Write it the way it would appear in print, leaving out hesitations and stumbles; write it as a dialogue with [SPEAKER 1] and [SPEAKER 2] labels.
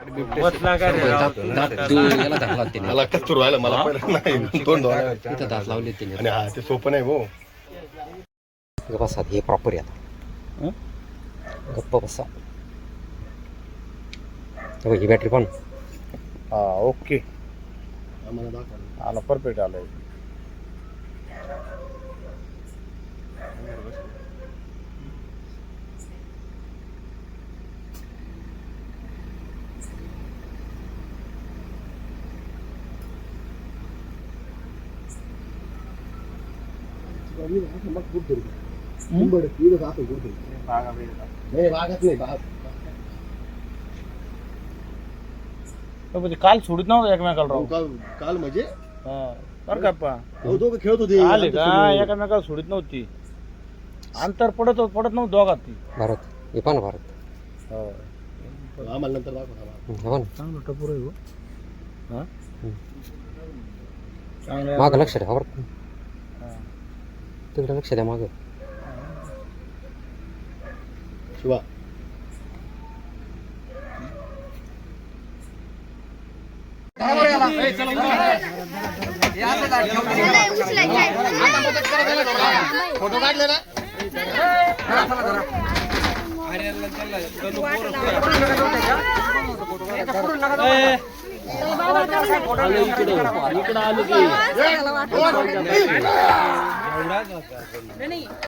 [SPEAKER 1] याला दात लावते
[SPEAKER 2] मला कस्तूर व्हायला मला पहिलं नाही तोंड धुवायला.
[SPEAKER 1] इथं दात लावले तिने.
[SPEAKER 2] आणि हा ते सोपं नाही भाऊ.
[SPEAKER 1] गप्प बसा हे प्रॉपर आहे आता. गप्प बसा. ही बॅटरी पण
[SPEAKER 3] हा ओके
[SPEAKER 2] आम्हाला दाखवा.
[SPEAKER 3] आला परफेक्ट आलाय. काल सोडित नव्हतं एकमेकाला राव.
[SPEAKER 2] काल म्हणजे
[SPEAKER 3] बरं का पा
[SPEAKER 2] दोघं खेळत होते.
[SPEAKER 3] आले का एकमेकाला सोडित नव्हती. अंतर पडत नव्हतं दोघात ती.
[SPEAKER 1] भारत हे पण भारत
[SPEAKER 2] आम्हाला नंतर दाखवा.
[SPEAKER 1] हो ना.
[SPEAKER 3] चांगलं टपूर आहे हो.
[SPEAKER 1] मागं लक्ष द्या बरं. तिकडे लक्ष द्या मागं.
[SPEAKER 2] शिवा फोटो काढले ना.
[SPEAKER 3] इकडं आलो की